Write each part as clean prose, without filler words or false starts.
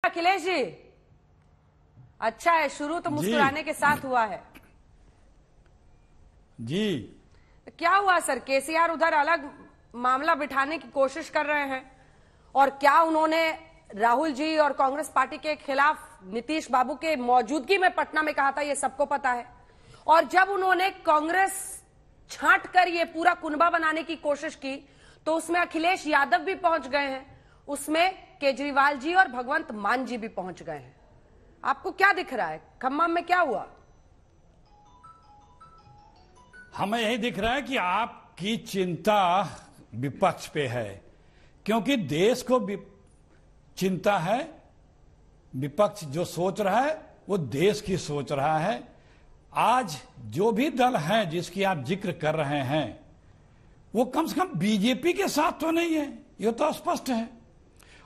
अखिलेश जी, अच्छा है, शुरू तो मुस्कुराने के साथ हुआ है जी। क्या हुआ सर? केसीआर उधर अलग मामला बिठाने की कोशिश कर रहे हैं, और क्या उन्होंने राहुल जी और कांग्रेस पार्टी के खिलाफ नीतीश बाबू के मौजूदगी में पटना में कहा था, ये सबको पता है। और जब उन्होंने कांग्रेस छांट कर ये पूरा कुनबा बनाने की कोशिश की तो उसमें अखिलेश यादव भी पहुंच गए हैं, उसमें केजरीवाल जी और भगवंत मान जी भी पहुंच गए हैं। आपको क्या दिख रहा है? खम्मम में क्या हुआ? हमें यही दिख रहा है कि आपकी चिंता विपक्ष पे है, क्योंकि देश को चिंता है। विपक्ष जो सोच रहा है वो देश की सोच रहा है। आज जो भी दल है जिसकी आप जिक्र कर रहे हैं वो कम से कम बीजेपी के साथ तो नहीं है, ये तो स्पष्ट है।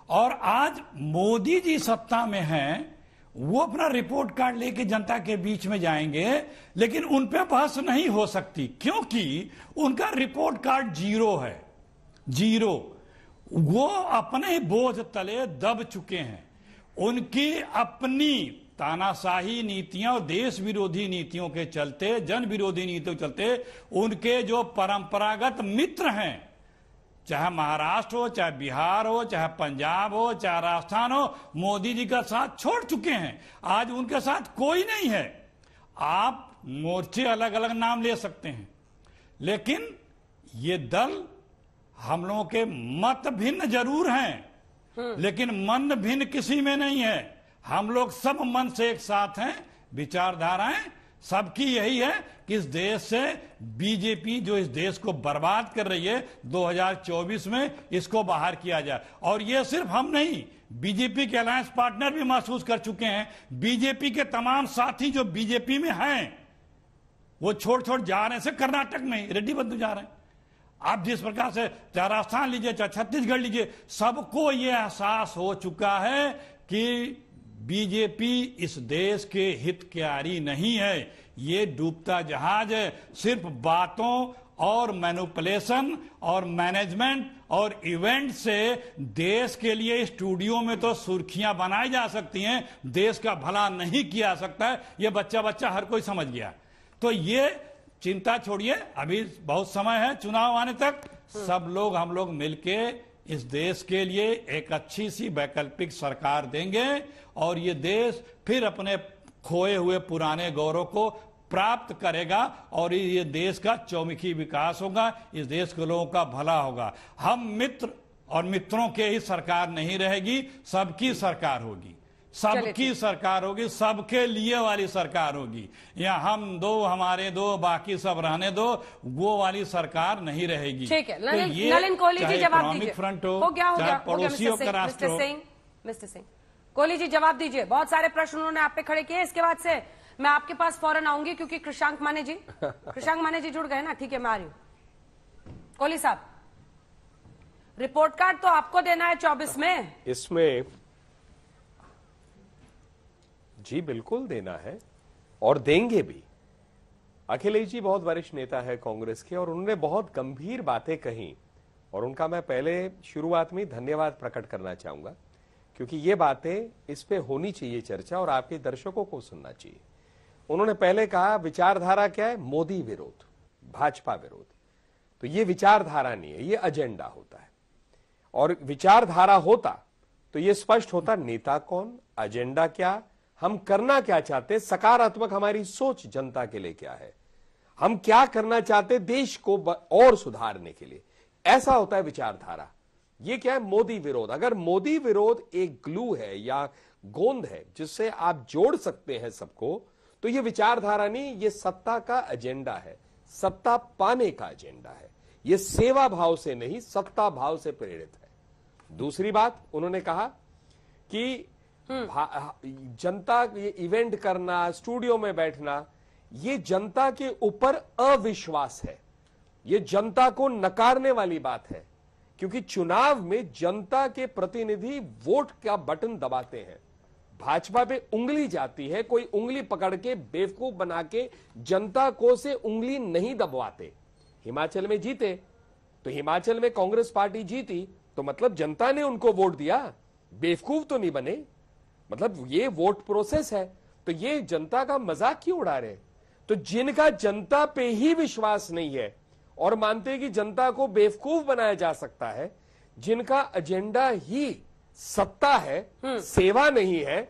और आज मोदी जी सत्ता में हैं, वो अपना रिपोर्ट कार्ड लेके जनता के बीच में जाएंगे, लेकिन उन पे बहस नहीं हो सकती, क्योंकि उनका रिपोर्ट कार्ड जीरो है, जीरो। वो अपने ही बोझ तले दब चुके हैं। उनकी अपनी तानाशाही नीतियां और देश विरोधी नीतियों के चलते, जन विरोधी नीतियों के चलते, उनके जो परंपरागत मित्र हैं, चाहे महाराष्ट्र हो, चाहे बिहार हो, चाहे पंजाब हो, चाहे राजस्थान हो, मोदी जी का साथ छोड़ चुके हैं। आज उनके साथ कोई नहीं है। आप मोर्चे अलग अलग नाम ले सकते हैं, लेकिन ये दल हम लोगों के मत भिन्न जरूर हैं, लेकिन मन भिन्न किसी में नहीं है। हम लोग सब मन से एक साथ हैं। विचारधाराएं सबकी यही है कि इस देश से बीजेपी जो इस देश को बर्बाद कर रही है, 2024 में इसको बाहर किया जाए। और ये सिर्फ हम नहीं, बीजेपी के अलायंस पार्टनर भी महसूस कर चुके हैं। बीजेपी के तमाम साथी जो बीजेपी में हैं वो छोड़ छोड़ जा रहे हैं। सिर्फ कर्नाटक में रेड्डी बंधु जा रहे हैं। आप जिस प्रकार से चाहे राजस्थान लीजिए, चाहे छत्तीसगढ़ लीजिए, सबको ये एहसास हो चुका है कि बीजेपी इस देश के हित की आरी नहीं है। ये डूबता जहाज है। सिर्फ बातों और मैनिपुलेशन और मैनेजमेंट और इवेंट से देश के लिए स्टूडियो में तो सुर्खियां बनाई जा सकती हैं, देश का भला नहीं किया सकता है। ये बच्चा बच्चा हर कोई समझ गया। तो ये चिंता छोड़िए, अभी बहुत समय है चुनाव आने तक। सब लोग, हम लोग मिलके इस देश के लिए एक अच्छी सी वैकल्पिक सरकार देंगे और ये देश फिर अपने खोए हुए पुराने गौरव को प्राप्त करेगा और ये देश का चौमुखी विकास होगा, इस देश के लोगों का भला होगा। हम मित्र और मित्रों के ही सरकार नहीं रहेगी, सबकी सरकार होगी, सबकी सरकार होगी, सबके लिए वाली सरकार होगी। या हम दो, हमारे दो, बाकी सब रहने दो, वो वाली सरकार नहीं रहेगी। ठीक है, नलिन कोहली जी जवाब दीजिए। फ्रंट हो, गया चाहे पड़ोसियों का राष्ट्र हो। मिस्टर सिंह, कोहली जी जवाब दीजिए। बहुत सारे प्रश्न उन्होंने आप पे खड़े किए। इसके बाद से मैं आपके पास फौरन आऊंगी, क्योंकि कृषांक माने जी जुड़ गए ना। ठीक है, मैं आ रही हूं। कोहली साहब, रिपोर्ट कार्ड तो आपको देना है 24 में। इसमें जी बिल्कुल देना है और देंगे भी। अखिलेश जी बहुत वरिष्ठ नेता है कांग्रेस के और उन्होंने बहुत गंभीर बातें कही और उनका मैं पहले शुरुआत में धन्यवाद प्रकट करना चाहूंगा, क्योंकि ये बातें, इस पे होनी चाहिए चर्चा और आपके दर्शकों को सुनना चाहिए। उन्होंने पहले कहा विचारधारा क्या है? मोदी विरोध, भाजपा विरोध। तो ये विचारधारा नहीं है, ये एजेंडा होता है। और विचारधारा होता तो ये स्पष्ट होता नेता कौन, एजेंडा क्या, हम करना क्या चाहते, सकारात्मक हमारी सोच जनता के लिए क्या है, हम क्या करना चाहते देश को और सुधारने के लिए। ऐसा होता है विचारधारा। ये क्या है? मोदी विरोध। अगर मोदी विरोध एक ग्लू है या गोंद है जिससे आप जोड़ सकते हैं सबको, तो ये विचारधारा नहीं, ये सत्ता का एजेंडा है, सत्ता पाने का एजेंडा है। ये सेवा भाव से नहीं, सत्ता भाव से प्रेरित है। दूसरी बात उन्होंने कहा कि जनता ये इवेंट करना, स्टूडियो में बैठना, ये जनता के ऊपर अविश्वास है, ये जनता को नकारने वाली बात है। क्योंकि चुनाव में जनता के प्रतिनिधि वोट का बटन दबाते हैं, भाजपा पे उंगली जाती है, कोई उंगली पकड़ के बेवकूफ बना के जनता को से उंगली नहीं दबवाते। हिमाचल में जीते तो हिमाचल में कांग्रेस पार्टी जीती तो मतलब जनता ने उनको वोट दिया, बेवकूफ तो नहीं बने। मतलब ये वोट प्रोसेस है, तो ये जनता का मजाक क्यों उड़ा रहे हैं? तो जिनका जनता पे ही विश्वास नहीं है और मानते हैं कि जनता को बेवकूफ बनाया जा सकता है, जिनका एजेंडा ही सत्ता है, सेवा नहीं है,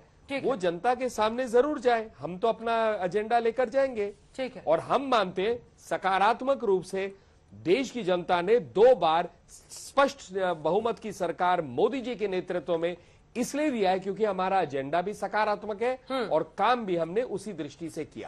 वो जनता के सामने जरूर जाए। हम तो अपना एजेंडा लेकर जाएंगे। ठीक है। और हम मानते हैं सकारात्मक रूप से देश की जनता ने 2 बार स्पष्ट बहुमत की सरकार मोदी जी के नेतृत्व में इसलिए दिया है क्योंकि हमारा एजेंडा भी सकारात्मक है और काम भी हमने उसी दृष्टि से किया।